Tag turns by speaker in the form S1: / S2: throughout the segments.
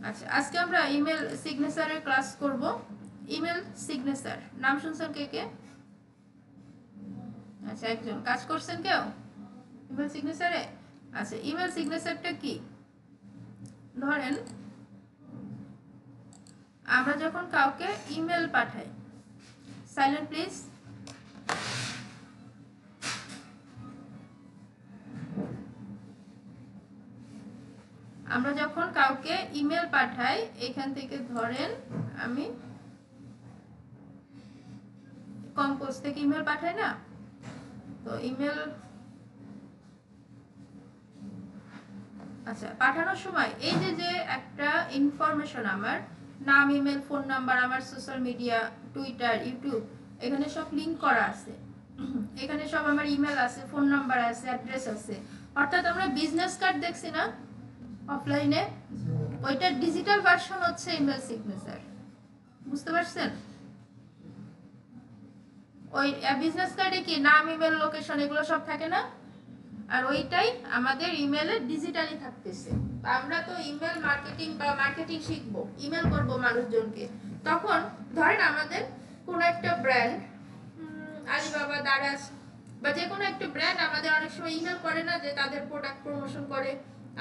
S1: আচ্ছা, আজকে আমরা ইমেল সিগনেচারের ক্লাস করব। ইমেল সিগনেচার নাম শুনছেন কে কে? আচ্ছা, একজন কাজ করছেন কেউ ইমেল সিগনেচারে? আচ্ছা, ইমেল সিগনেচারটা কি? ধরেন আমরা যখন কাউকে ইমেল পাঠাই, সাইলেন্ট প্লিজ। আমরা যখন কাউকে ইমেল পাঠাই, এখান থেকে ধরেন আমি কম্পোজ থেকে ইমেল পাঠাই না, তো ইমেল আচ্ছা পাঠানোর সময় এই যে যে একটা ইনফরমেশন, আমার নাম, ইমেল, ফোন নাম্বার, আমার সোশ্যাল মিডিয়া, টুইটার, ইউটিউব, এখানে সব লিংক করা আছে। এখানে সব আমার ইমেল আছে, ফোন নাম্বার আছে, অ্যাড্রেস আছে। অর্থাৎ আমরা বিজনেস কার্ড দেখছি না অফলাইনে, ওইটার ডিজিটাল ভার্সন হচ্ছে ইমেল সিগনেচার। বুঝতে পারছেন? ওই বিজনেস কার্ডে কি নাম, ইমেল, লোকেশন এগুলো সব থাকে না, আর ওইটাই আমাদের ইমেলে ডিজিটালি থাকতেছে। আমরা তো ইমেল মার্কেটিং বা মার্কেটিং শিখবো, ইমেল করব মানুষজনকে। তখন ধরেন আমাদের কোনো একটা ব্র্যান্ড, আলিবাবা, দারাজ বা যে কোনো একটা ব্র্যান্ড আমাদের অনেক সময় ইমেল করে না, যে তাদের প্রোডাক্ট প্রমোশন করে,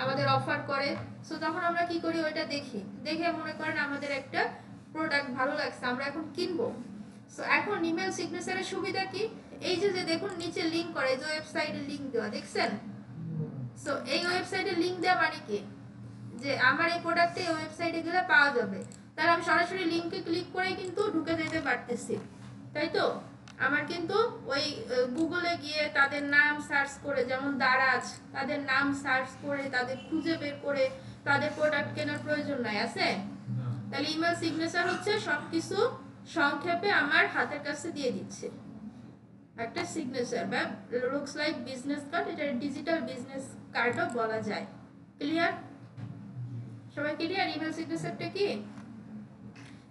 S1: আমাদের অফার করে। সো তখন আমরা কি করি, ওইটা দেখি, দেখে মনে করেন আমাদের একটা প্রোডাক্ট ভালো লাগছে, আমরা এখন কিনবো। সো এখন ইমেল সিগনেচারের সুবিধা কি? এই যে যে দেখুন নিচে লিংক করে, যে ওয়েবসাইটে লিংক দেওয়া দেখছেন। সো এই ওয়েবসাইটে লিংক দেওয়া মানে কি, যে আমার এই প্রোডাক্টে এই ওয়েবসাইটে গেলে পাওয়া যাবে। তাহলে আমি সরাসরি লিংকে ক্লিক করে কিন্তু ঢুকে যেতে পারতেছি, তাই তো? আমার কিন্তু ওই গুগলে গিয়ে তাদের নাম সার্চ করে, যেমন দারাজ, তাদের নাম সার্চ করে তাদের খুঁজে বের করে তাদের প্রোডাক্ট কেনার প্রয়োজন নাই, আছে? তাহলে ইমেল সিগনেচার হচ্ছে সবকিছু সংক্ষেপে আমার হাতের কাছে দিয়ে দিচ্ছে। একটা সিগনেচার বা লুকস লাইক বিজনেস কার্ড, এটা ডিজিটাল বিজনেস কার্ডও বলা যায়। ক্লিয়ার? সবাই ক্লিয়ার? ইমেল সিগনেচারটা কি?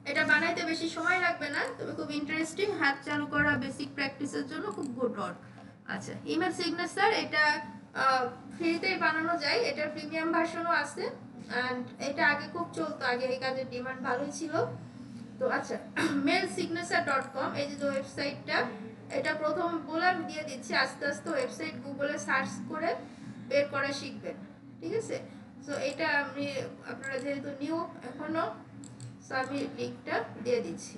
S1: এটা বানাইতে বেশি সময় লাগবে না, তবে খুব ইন্টারেস্টিং, হাত চালু করা বেসিক প্র্যাকটিসের জন্য খুব গুড ওয়ার্ক। আচ্ছা, ইমেল সিগনেচার এটা ফ্রিতেই বানানো যায়, এটার প্রিমিয়াম ভার্সনও আছে। অ্যান্ড এটা আগে খুব চলতো, আগে এই কাজের ডিমান্ড ভালোই ছিল। তো আচ্ছা, mailsignature.com এই যে ওয়েবসাইটটা, এটা প্রথম বলে আমি দিয়ে দিচ্ছি, আস্তে আস্তে ওয়েবসাইট গুগলে সার্চ করে বের করা শিখবেন, ঠিক আছে? সো এটা আমি, আপনারা যেহেতু নিউ এখনো, সো আমি লিঙ্কটা দিয়ে দিচ্ছি।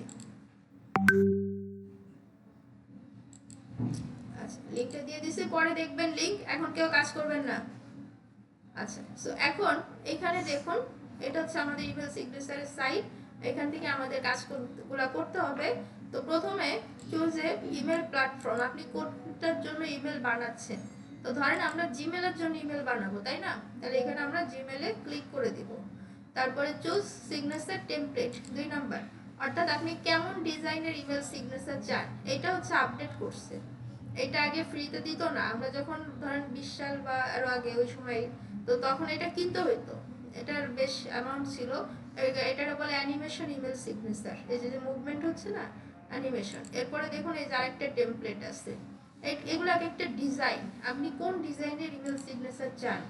S1: আচ্ছা, লিঙ্কটা দিয়ে দিচ্ছি, পরে দেখবেন লিঙ্ক, এখন কেউ কাজ করবেন না। আচ্ছা, সো এখন এখানে দেখুন, এটা হচ্ছে আমাদের ইমেল সিগনেচারের সাইট। এখান থেকে আমাদের কাজগুলো করতে হবে। তো প্রথমে চুজ এ ইমেল প্ল্যাটফর্ম, আপনি কোনটার জন্য ইমেল বানাচ্ছেন। তো ধরেন আমরা জিমেলের জন্য ইমেল বানাবো, তাই না? তাহলে এখানে আমরা জিমেলে ক্লিক করে দিব। তারপরে চুজ সিগনেচার টেমপ্লেট 2 নাম্বার, অর্থাৎ আপনি কেমন ডিজাইনের ইমেল সিগনেচার চান। এটা হচ্ছে আপডেট করছে, এটা আগে ফ্রিতে দিত না। আমরা যখন ধরেন 20 সাল বা আরো আগে ওই সময়, তো তখন এটা কিনতে হইতো, এটার বেশ অ্যামাউন্ট ছিল। এটাকে বলে অ্যানিমেশন ইমেল সিগনেচার, এই যে মুভমেন্ট হচ্ছে না, অ্যানিমেশন। এরপরে দেখুন এই যে আরেকটা টেমপ্লেট আছে, এগুলো এক একটা ডিজাইন, আপনি কোন ডিজাইনের ইমেল সিগনেচার চান,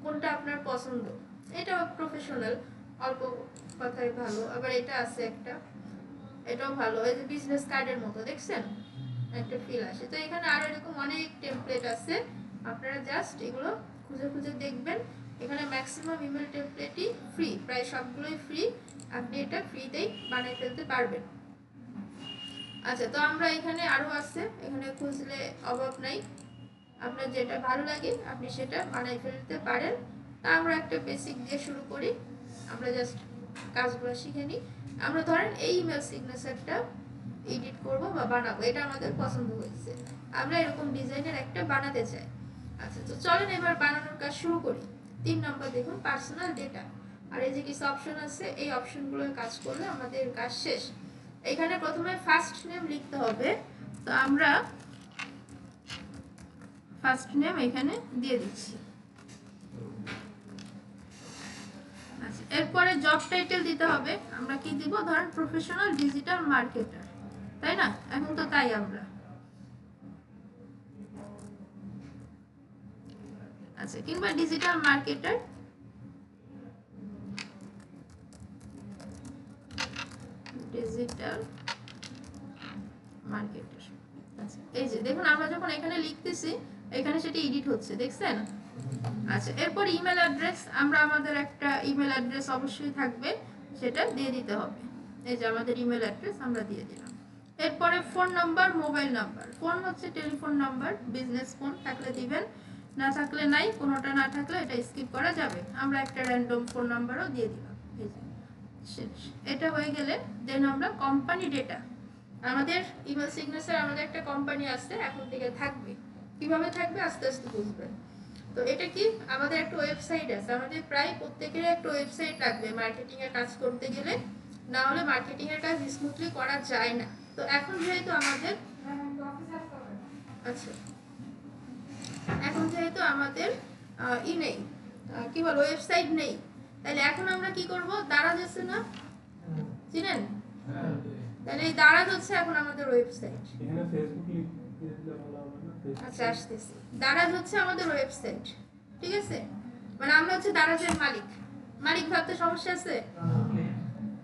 S1: কোনটা আপনার পছন্দ। এটা প্রফেশনাল, অল্প কথাই ভালো। আবার এটা আছে একটা, এটাও ভালো, এই যে বিজনেস কার্ডের মতো, দেখছেন একটা ফিল আসে। তো এখানে আরো এরকম অনেক টেমপ্লেট আছে, আপনারা জাস্ট এগুলো খুঁজে খুঁজে দেখবেন। এখানে ম্যাক্সিমাম ইমেল টেমপ্লেটই ফ্রি, প্রায় সবগুলোই ফ্রি, আপনি এটা ফ্রিতেই বানিয়ে ফেলতে পারবেন। আচ্ছা, তো আমরা এখানে আরো আছে, এখানে খুঁজলে অভাব নাই, আপনার যেটা ভালো লাগে আপনি সেটা বানিয়ে ফেলতে পারেন। তা আমরা একটা বেসিক দিয়ে শুরু করি, আমরা জাস্ট কাজগুলো শিখে নিই। আমরা ধরেন এই ইমেল সিগনেচারটা এডিট করব বা বানাবো, এটা আমাদের পছন্দ হয়েছে, আমরা এরকম ডিজাইনের একটা বানাতে চাই। আচ্ছা, তো চলেন এবার বানানোর কাজ শুরু করি। 3 নম্বর দেখুন, পার্সোনাল ডেটা। আর এই যে কিছু অপশন আছে, এই অপশনগুলোর কাজ করলে আমাদের কাজ শেষ। এখানে প্রথমে ফার্স্ট নেম লিখতে হবে, তো আমরা ফার্স্ট নেম এখানে দিয়ে দিচ্ছি। আচ্ছা, এরপরে জব টাইটেল দিতে হবে, আমরা কি দিব, ধরেন প্রফেশনাল ডিজিটাল মার্কেটার, তাই না? এখন তো তাই আমরা। আচ্ছা, কিংবা ডিজিটাল মার্কেটার, ডিজিটাল মার্কেটার। আচ্ছা এই যে দেখুন আমরা যখন এখানে লিখতেছি এখানে সেটা এডিট হচ্ছে, দেখছেন? আচ্ছা এরপর ইমেল অ্যাড্রেস, আমরা আমাদের একটা ইমেল অ্যাড্রেস অবশ্যই থাকবে, সেটা দিয়ে দিতে হবে। এই যে আমাদের ইমেল অ্যাড্রেস আমরা দিয়ে দিলাম। এরপরে phone number, mobile number. Phone হচ্ছে টেলিফোন নাম্বার, বিজনেস ফোন থাকলে দিবেন, না থাকলে নাই, কোনোটা না থাকলে এটা স্কিপ করা যাবে। আমরা একটা র্যান্ডম ফোন নাম্বারও দিয়ে দিলাম। এই যে শেষ। এটা হয়ে গেলে দেন আমরা কোম্পানি ডেটা, আমাদের ইমেল সিগনেচার আমাদের একটা কোম্পানি আছে এখন থেকে থাকবে। কিভাবে থাকবে আস্তে আস্তে বুঝবেন। তো এটা কি আমাদের একটা ওয়েবসাইট আছে, আমাদের প্রায় প্রত্যেকের একটা ওয়েবসাইট লাগবে মার্কেটিং এর কাজ করতে গেলে, না হলে মার্কেটিং এর কাজ স্মুথলি করা যায় না। তো এখন যেহেতু আমাদের আচ্ছা এখন যেহেতু আমাদের নেই, কি বল, ওয়েবসাইট নেই, তাহলে এখন আমরা কি করব, দারাজ আছে না, চিনেন? তাহলে এই দারাজ হচ্ছে এখন আমাদের ওয়েবসাইট। এখানে ফেসবুক লিংক দিলে ভালো হবে না? আচ্ছা আসতেছি। দারাজ হচ্ছে আমাদের ওয়েবসাইট, ঠিক আছে? মানে আমরা হচ্ছে দারাজের মালিক। মালিক ভাবতে সমস্যা আছে?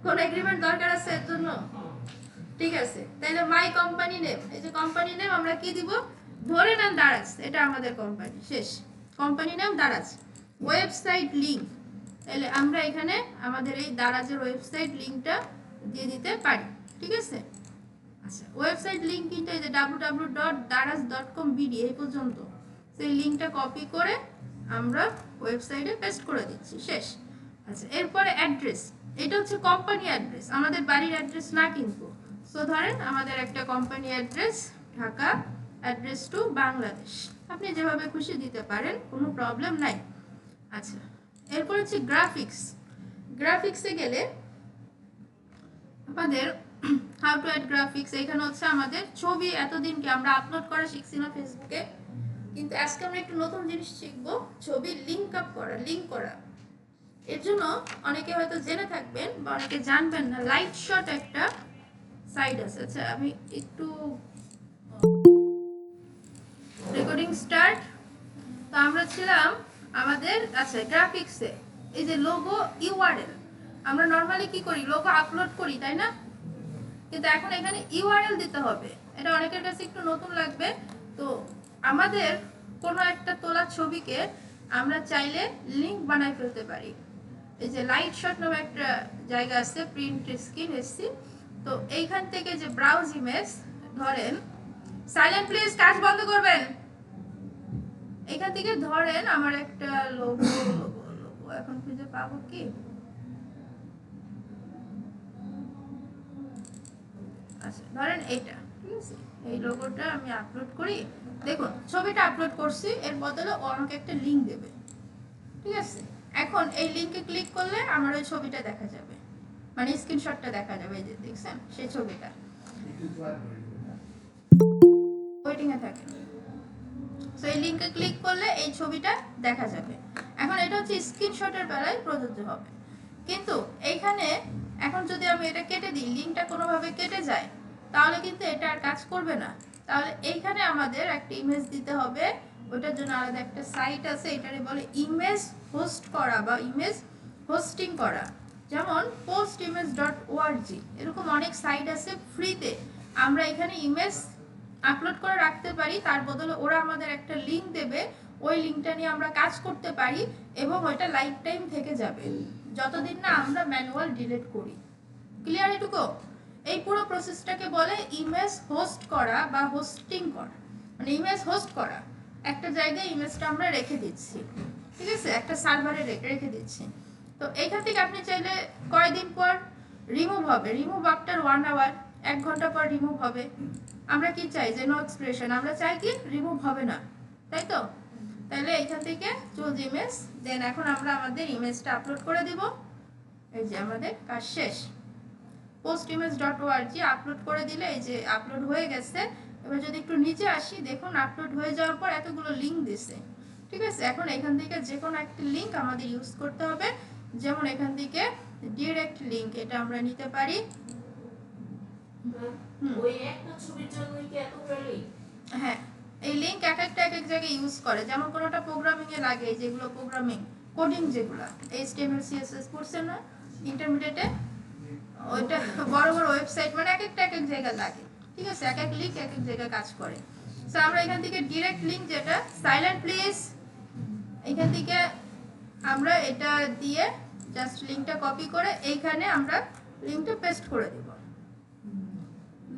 S1: কোন এগ্রিমেন্ট দরকার আছে এর জন্য? ঠিক আছে, তাহলে মাই কোম্পানি নেম, এই যে কোম্পানি নেম আমরা কি দিব, ধরে নেন দারাজ, এটা আমাদের কোম্পানি, শেষ। Company name Daraz. Website link, তাহলে আমরা এখানে আমাদের এই দারাজের ওয়েবসাইট লিংকটা দিয়ে দিতে পারি, ঠিক আছে? আচ্ছা ওয়েবসাইট লিংক কিন্তু এই যে www.daraz.com.bd এই পর্যন্ত, সেই লিংকটা কপি করে আমরা ওয়েবসাইটে পেস্ট করে দিচ্ছি, শেষ। আচ্ছা এরপরে অ্যাড্রেস, এটা হচ্ছে কোম্পানি অ্যাড্রেস, আমাদের বাড়ির অ্যাড্রেস না কিন্তু। সো ধরেন আমাদের একটা company address Dhaka, address to Bangladesh, আপনি যেভাবে খুশি দিতে পারেন, কোনো প্রবলেম নাই। আচ্ছা এরপর হচ্ছে গ্রাফিক্স। গ্রাফিক্সে গেলে আমাদের হাউ টু অ্যাড গ্রাফিক্স, এখানে হচ্ছে আমাদের ছবি, এতদিনকে আমরা আপলোড করা শিখছি না ফেসবুকে, কিন্তু আজকে আমরা একটু নতুন জিনিস শিখবো, ছবি লিংক আপ করা, লিংক করা। এর জন্য অনেকে হয়তো জেনে থাকবেন বা অনেকে জানবেন না, লাইট শট একটা সাইট আছে। আচ্ছা আমি একটু রেকর্ডিং স্টার্ট। তো আমরা ছিলাম আমাদের আচ্ছা গ্রাফিক্সে, এই যে লোগো ইউআরএল, আমরা নরমালি কি করি, লোগো আপলোড করি, তাই না? কিন্তু এখন এখানে ইউআরএল দিতে হবে, এটা অনেকের কাছে একটু নতুন লাগবে। তো আমাদের কোনো একটা তোলা ছবিকে আমরা চাইলে লিংক বানাই ফেলতে পারি। এই যে লাইট শট নামে একটা জায়গা আছে, প্রিন্ট স্ক্রিন এসছি, তো এইখান থেকে যে ব্রাউজ ইমেজ, ধরেন সাইলেন্ট প্লিজ, কাজ বন্ধ করবেন। এখান থেকে ধরেন আমার একটা লোগো এখন খুঁজে পাবো কি, আচ্ছা ধরেন এইটা, ঠিক আছে? এই লোগোটা আমি আপলোড করি, দেখুন ছবিটা আপলোড করছি, এর বদলে আমাকে একটা লিংক দেবে, ঠিক আছে? এখন এই লিংকে ক্লিক করলে আমার ওই ছবিটা দেখা যাবে, মানে স্ক্রিনশটটা দেখা যাবে, এই যে দেখছেন সেই ছবিটা ওয়েটিং এ থাকে। সো এই লিংকে ক্লিক করলে এই ছবিটা দেখা যাবে। এখন এটা হচ্ছে স্ক্রিনশটের বেলায় প্রযোজ্য হবে, কিন্তু এইখানে এখন যদি আমি এটা কেটে দিই, লিংকটা কোনোভাবে কেটে যায়, তাহলে কিন্তু এটা আর কাজ করবে না। তাহলে এইখানে আমাদের একটা ইমেজ দিতে হবে, ওটার জন্য আলাদা একটা সাইট আছে, এটারে বলে ইমেজ হোস্ট করা বা ইমেজ হোস্টিং করা, যেমন postimage.org, এরকম অনেক সাইট আছে ফ্রিতে, আমরা এখানে ইমেজ আপলোড করে রাখতে পারি, তার বদলে ওরা আমাদের একটা লিংক দেবে, ওই লিংকটা নিয়ে আমরা কাজ করতে পারি এবং ওইটা লাইফ টাইম থেকে যাবে, যতদিন না আমরা ম্যানুয়াল ডিলিট করি। ক্লিয়ার এটুকু? এই পুরো প্রসেসটাকে বলে ইমেজ হোস্ট করা বা হোস্টিং করা, মানে ইমেজ হোস্ট করা, একটা জায়গায় ইমেজটা আমরা রেখে দিচ্ছি, ঠিক আছে? একটা সার্ভারে রেখে দিচ্ছি। তো এইখান থেকে আপনি চাইলে কয়দিন পর রিমুভ হবে, রিমুভ আফটার 1 আওয়ার, 1 ঘন্টা পর রিমুভ হবে। আমরা কি চাই যে নো এক্সপ্রেশন, আমরা চাই কি রিমুভ হবে না, তাই তো? তাহলে এইখান থেকে চুজ ইমেজ, দেন এখন আমরা আমাদের ইমেজটা আপলোড করে দিব। এই যে আমাদের কাজ শেষ, postimage.org আপলোড করে দিলে এই যে আপলোড হয়ে গেছে। এবার যদি একটু নিচে আসি, দেখুন আপলোড হয়ে যাওয়ার পর এতগুলো লিংক দিছে, ঠিক আছে? এখন এখান থেকে যে কোনো একটা লিংক আমাদের ইউজ করতে হবে, যেমন এখান থেকে ডাইরেক্ট লিংক, এটা আমরা নিতে পারি। ওই একটা ছবির জন্য কি এতগুলো লিংক? হ্যাঁ, এই লিংক এক এক জায়গায় ইউজ করে, যেমন কোনোটা প্রোগ্রামিং এ লাগে, যেগুলো প্রোগ্রামিং কোডিং, যেগুলো HTML CSS পড়ছেন না ইন্টারমিডিয়েটে, ওইটা বড় বড় ওয়েবসাইট মানে এক এক জায়গায় লাগে, ঠিক আছে, এক এক লিঙ্ক এক এক জায়গায় কাজ করে। সো আমরা এখান থেকে ডিরেক্ট লিঙ্ক, যেটা সাইলেন্ট প্লিজ, এখান থেকে আমরা এটা দিয়ে জাস্ট লিঙ্কটা কপি করে এইখানে আমরা লিঙ্কটা পেস্ট করে দিব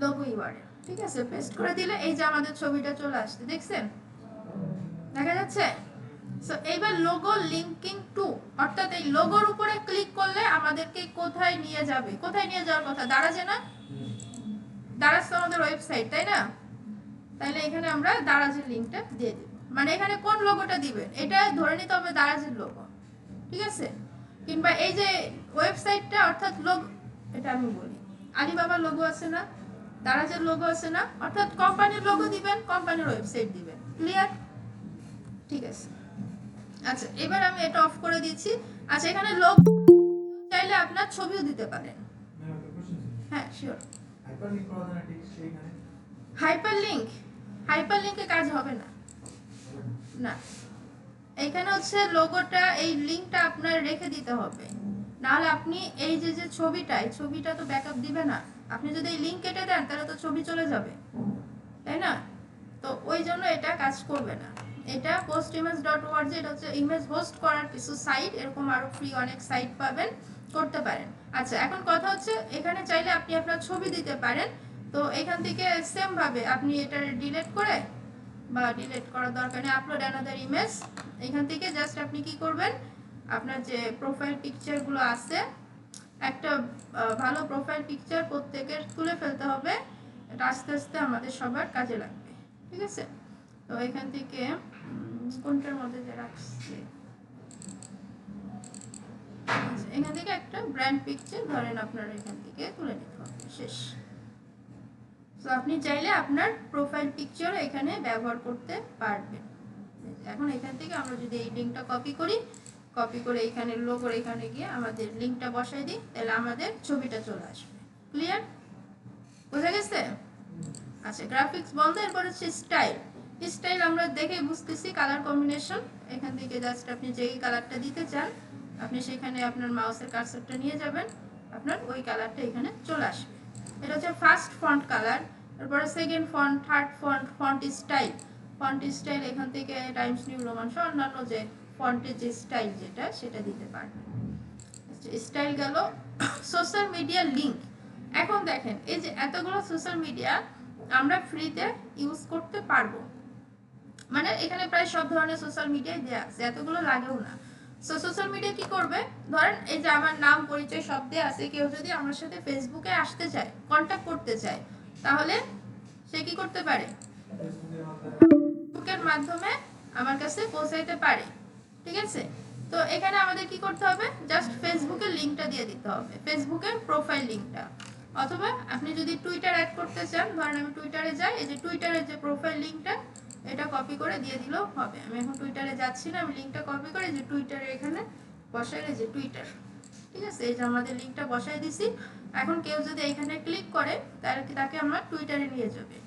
S1: লোগো ইউআরএল, ঠিক আছে। পেস্ট করে দিলে এই যে আমাদের ছবিটা চলে আসছে, দেখছেন, দেখা যাচ্ছে। সো এইবার লোগো লিঙ্কিং টু, অর্থাৎ এই লোগোর উপরে ক্লিক করলে আমাদেরকে কোথায় নিয়ে যাবে, কোথায় নিয়ে যাওয়ার কথা, দারাজে না, দারাজ তো আমাদের ওয়েবসাইট, তাই না? তাহলে এখানে আমরা দারাজের লিঙ্কটা দিয়ে দিব। মানে এখানে কোন লোগোটা দিবেন এটা ধরে নিতে হবে দারাজের লোগো, ঠিক আছে। কিংবা এই যে ওয়েবসাইটটা অর্থাৎ লোগো, এটা আমি বলি আলিবাবার লোগো আছে না, দারাজের লোগো আছে না, অর্থাৎ কোম্পানির লোগো দিবেন, কোম্পানির ওয়েবসাইট দিবেন। ক্লিয়ার? ঠিক আছে। আচ্ছা, এবার আমি এটা অফ করে দিচ্ছি। আচ্ছা, এখানে লোগো চাইলে আপনার ছবিও দিতে পারেন। হ্যাঁ, শিওর। হাইপারলিংক করা যায় না ঠিক সেইখানে? হাইপারলিংকে কাজ হবে না, না। এখানে হচ্ছে লোগোটা, এই লিংকটা আপনার রেখে দিতে হবে, নাহলে আপনি এই যে ছবিটা, এই ছবিটা তো ব্যাকআপ দিবে না। আপনি যদি এই লিংক কেটে দেন তাহলে তো ছবি চলে যাবে, তাই না? তো ওই জন্য এটা কাজ করবে না। এটা postimage.org, এটা হচ্ছে ইমেজ হোস্ট করার কিছু সাইট, এরকম আরো ফ্রি অনেক সাইট পাবেন, করতে পারেন। আচ্ছা, এখন কথা হচ্ছে এখানে চাইলে আপনি আপনার ছবি দিতে পারেন। তো এখান থেকে সেম ভাবে আপনি এটা ডিলিট করে, বা ডিলিট করার দরকার নেই, আপলোড অ্যানাদার ইমেজ, এখান থেকে জাস্ট আপনি কি করবেন, আপনার যে প্রোফাইল পিকচারগুলো আছে, একটা ভালো প্রোফাইল পিকচার প্রত্যেকের তুলে ফেলতে হবে, এটা আস্তে আস্তে আমাদের সবার কাজে লাগবে, ঠিক আছে। তো এখান থেকে কোনটার মধ্যে যে রাখছি, এখান থেকে একটা ব্র্যান্ড পিকচার ধরেন আপনার এখান থেকে তুলে নিতে হবে, শেষ। তো আপনি চাইলে আপনার প্রোফাইল পিকচার এখানে ব্যবহার করতে পারবেন। এখন এখান থেকে আমরা যদি এই লিঙ্কটা কপি করি, কপি করে এখানে লোগোর এখানে গিয়ে আমাদের লিঙ্কটা বসাই দিই, তাহলে আমাদের ছবিটা চলে আসবে। ক্লিয়ার? বোঝা গেছে? আচ্ছা, গ্রাফিক্স বলতে এরপর হচ্ছে স্টাইল। স্টাইল আমরা দেখে বুঝতেছি, কালার কম্বিনেশন, এখান থেকে জাস্ট আপনি যেই কালারটা দিতে চান আপনি সেখানে আপনার মাউসের কার্সারটা নিয়ে যাবেন, আপনার ওই কালারটা এখানে চলে আসবে। এটা হচ্ছে ফার্স্ট ফন্ট কালার, তারপরে second font, third font, font style. Font style এখান থেকে টাইমস নিউ রোমান সহ অন্যান্য যে ফন্টের যে স্টাইল যেটা সেটা দিতে পারবেন। স্টাইল গেল। সোশ্যাল মিডিয়া লিঙ্ক, এখন দেখেন এই যে এতগুলো সোশ্যাল মিডিয়া আমরা ফ্রিতে ইউজ করতে পারবো, মানে এখানে প্রায় সব ধরনের সোশ্যাল মিডিয়ায় দেওয়া আছে, এতগুলো লাগেও না। সো সোশ্যাল মিডিয়া কি করবে, ধরেন এই যে আমার নাম পরিচয় সব দেওয়া আছে, কেউ যদি আমার সাথে ফেসবুকে আসতে চায়, কন্ট্যাক্ট করতে চায়, তাহলে সে কি করতে পারে, ফেসবুকের মাধ্যমে আমার কাছে পৌঁছাইতে পারে, ঠিক আছে। তো এখানে আমাদের কি করতে হবে, জাস্ট ফেসবুকের লিংকটা দিয়ে দিতে হবে, ফেসবুকের প্রোফাইল লিংকটা। অথবা আপনি যদি টুইটার অ্যাড করতে চান, ধরেন আমি টুইটারে যাই, এই যে টুইটারের যে প্রোফাইল লিংকটা এটা কপি করে দিয়ে দিলেও হবে। আমি এখন টুইটারে যাচ্ছি না, আমি লিংকটা কপি করে যে টুইটারে এখানে বসাই, যে টুইটার, ঠিক আছে, এই যে আমাদের লিংকটা বসাই দিছি। এখন কেউ যদি এখানে ক্লিক করে তাহলে তাকে আমরা টুইটারে নিয়ে যাবে।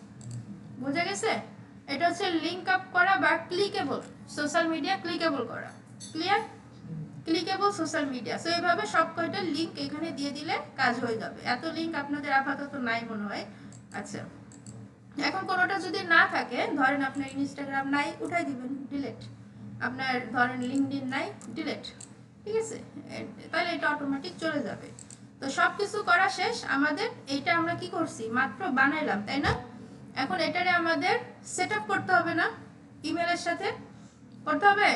S1: বোঝা গেছে? এটা হচ্ছে লিংক আপ করা বা ক্লিকেবল সোশ্যাল মিডিয়া, ক্লিকেবল করা। Clear? Clickable social media. So এইভাবে সব কয়টা লিংক এখানে দিয়ে দিলে কাজ হয়ে যাবে। এত লিংক আপনাদের আপাতত নাই মনে হয়। আচ্ছা, এখন কোনোটা যদি না থাকে, ধরেন আপনার ইনস্টাগ্রাম নাই, উঠাই দিবেন, ডিলিট। আপনার ধরেন লিঙ্কডইন নাই, ডিলিট, ঠিক আছে, তাহলে এটা অটোমেটিক চলে যাবে। তো সব কিছু করা শেষ আমাদের। এইটা আমরা কি করছি, মাত্র বানাইলাম, তাই না? এখন এটারে আমাদের সেট আপ করতে হবে না, ইমেলের সাথে করতে হবে।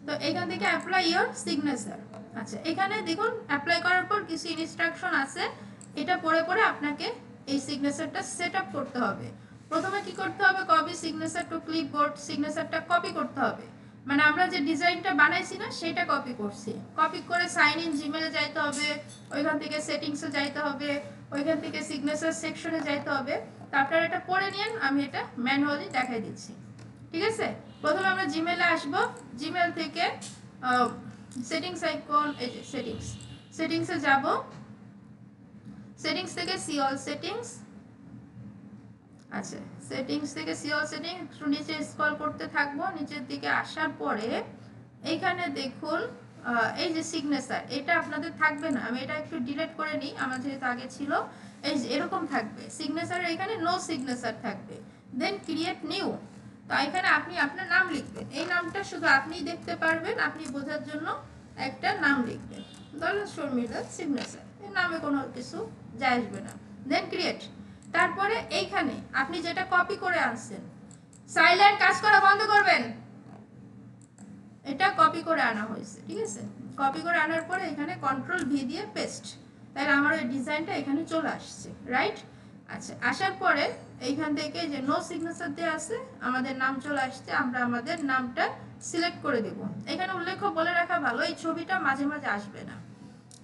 S1: তো এখান থেকে অ্যাপ্লাই ইওর সিগনেচার। আচ্ছা, এখানে দেখুন অ্যাপ্লাই করার পর কিছু ইনস্ট্রাকশন আছে, এটা পড়ে পড়ে আপনাকে এই সিগনেচারটা সেট আপ করতে হবে। প্রথমে কি করতে হবে, কপি সিগনেচার টু ক্লিপবোর্ড, সিগনেচারটা কপি করতে হবে, মানে আমরা যে ডিজাইনটা বানাইছি না সেটা কপি করছি। কপি করে সাইন ইন জিমেলে যাইতে হবে, ওইখান থেকে সেটিংসে যাইতে হবে, ওইখান থেকে সিগনেচার সেকশনে যাইতে হবে। তো আপনারা এটা পড়ে নিন, আমি এটা ম্যানুয়ালি দেখাই দিচ্ছি, ঠিক আছে। প্রথমে আমরা জিমেলে আসব, জিমেল থেকে সেটিংস আইকন, এই যে সেটিংস, সেটিংসে যাব, সেটিংস থেকে সি অল সেটিংস। আচ্ছা, সেটিংস থেকে সি অল সেটিং, একটু নিচে স্ক্রল করতে থাকবো, নিচের দিকে আসার পরে এইখানে দেখুন এই যে সিগনেচার, এটা আপনাদের থাকবে না, আমি এটা একটু ডিলিট করে নিই, আমার যেহেতু আগে ছিল। এই যে এরকম থাকবে সিগনেচার, এখানে নো সিগনেচার থাকবে। দেন ক্রিয়েট নিউ, তো এখানে আপনি আপনার নাম লিখবেন, এই নামটা শুধু আপনিই দেখতে পারবেন, আপনি বোঝার জন্য একটা নাম লিখবেন, ধরুন শর্মিলা সিগনেচার, এই নামে কোনো কিছু যায় আসবে না। দেন ক্রিয়েট, তারপরে এইখানে আপনি যেটা কপি করে আনছেন, সাইলেন্ট, কাজ করা বন্ধ করবেন, এটা কপি করে আনা হয়েছে, ঠিক আছে? কপি করে আনার পরে এখানে কন্ট্রোল ভি দিয়ে পেস্ট, তাহলে আমার ওই ডিজাইনটা এখানে চলে আসছে, রাইট? আচ্ছা, আসার পরে এইখান থেকে যে নো সিগনেচার দিয়ে আছে, আমাদের নাম চলে আসছে, আমরা আমাদের নামটা সিলেক্ট করে দেব। এখানে উল্লেখ বলে রাখা ভালো, এই ছবিটা মাঝে মাঝে আসবে না,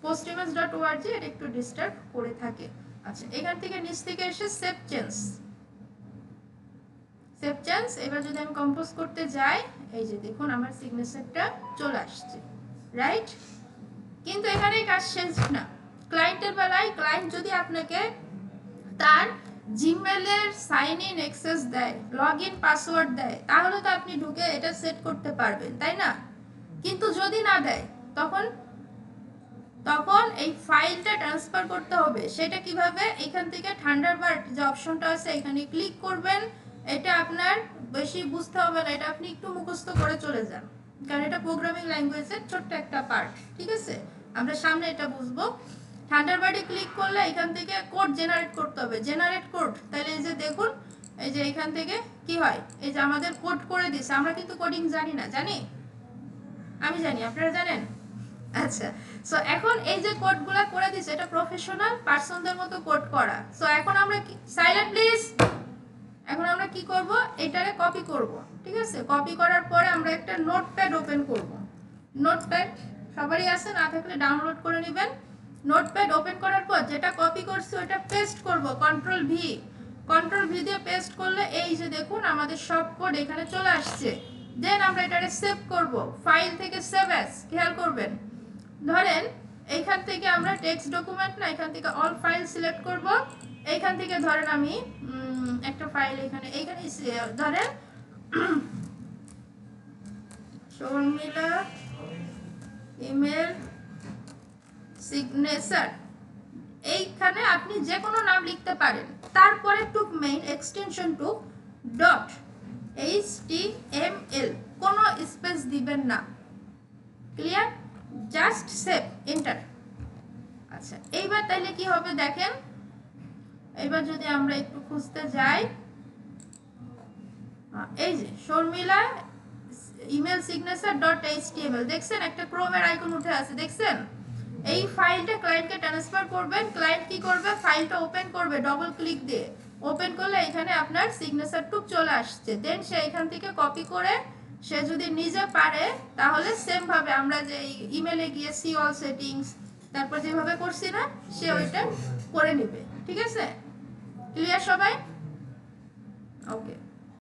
S1: postimage.org এটা একটু ডিস্টার্ব করে থাকে। আচ্ছা, এখান থেকে নিচ থেকে এসে সেভ চেঞ্জ, সেভ চেঞ্জ, এবার যদি আমি কম্পোজ করতে যাই, এই যে দেখুন আমার সিগনেচারটা চলে আসছে, রাইট? কিন্তু এখানেই কাজ শেষ না, ক্লায়েন্টের বেলায় ক্লায়েন্ট যদি আপনাকে তার জিমেলের সাইন ইন অ্যাক্সেস দেয়, লগ ইন পাসওয়ার্ড দেয়, তাহলে তো আপনি ঢুকে এটা সেট করতে পারবেন, তাই না? কিন্তু যদি না দেয়, তখন তখন এই ফাইলটা ট্রান্সফার করতে হবে, সেটা কিভাবে? এখান থেকে থান্ডারবার্ড যে অপশনটা আছে এখানে ক্লিক করবেন, এটা আপনার বেশি বুঝতে হবে না, এটা আপনি একটু মুখস্থ করে চলে যান, কারণ এটা প্রোগ্রামিং ল্যাঙ্গুয়েজের ছোট্ট একটা পার্ট, ঠিক আছে? আমরা সামনে এটা বুঝবো। থান্ডারবার্ডে ক্লিক করলে এখান থেকে কোড জেনারেট করতে হবে, জেনারেট কোড, তাহলে এই যে দেখুন, এই যে এখান থেকে কি হয়, এই যে আমাদের কোড করে দিছে, আমরা কিন্তু কোডিং জানি না, জানি? আমি জানি, আপনারা জানেন? আচ্ছা, সো এখন এই যে কোডগুলো করে দিছে, এটা প্রফেশনাল পারসনদের মতো কোড করা। সো এখন আমরা কি, সাইলেন্ট প্লিজ, এখন আমরা কি করব, এটারে কপি করব, ঠিক আছে? কপি করার পরে আমরা একটা নোটপ্যাড ওপেন করব, নোটপ্যাড সবারই আছে, না থাকলে ডাউনলোড করে নেবেন। নোটপ্যাড ওপেন করার পর যেটা কপি করছি ওটা পেস্ট করব, কন্ট্রোল ভি, কন্ট্রোল ভি দিয়ে পেস্ট করলে এই যে দেখুন আমাদের সব কোড এখানে চলে আসছে। দেন আমরা এটারে সেভ করব, ফাইল থেকে সেভ অ্যাজ, খেয়াল করবেন, ধরেন এইখান থেকে আমরা টেক্সট ডকুমেন্ট না, এখান থেকে অল ফাইল সিলেক্ট করব, এইখান থেকে ধরেন আমি একটা ফাইল এইখানে ধরেন শর্মিলা ইমেল সিগনেচার, এইখানে আপনি যে কোনো নাম লিখতে পারেন, তারপরে টুক মেইন এক্সটেনশন টুক ডট HTML, কোনো স্পেস দিবেন না, ক্লিয়ার? Just save, enter. আচ্ছা, এইবার তাইলে কি হবে দেখেন, এইবার যদি আমরা একটু খুঁজতে যাই, এই যে Sharmila email signature dot HTML, দেখছেন একটা ক্রোমের আইকন উঠে আছে, দেখছেন? এই ফাইলটা ক্লায়েন্টকে ট্রান্সফার করবেন, ক্লায়েন্ট কি করবে, ফাইলটা ওপেন করবে ডবল ক্লিক দিয়ে, ওপেন করলে এখানে আপনার সিগনেচার টুক চলে আসছে। দেন সে এখান থেকে কপি করে, সে যদি নিজে পারে তাহলে সেম ভাবে আমরা যে ইমেলে গিয়ে সি অল সেটিংস, তারপর যেভাবে করছি না, সে ওইটা করে নেবে, ঠিক আছে? ক্লিয়ার সবাই? ওকে।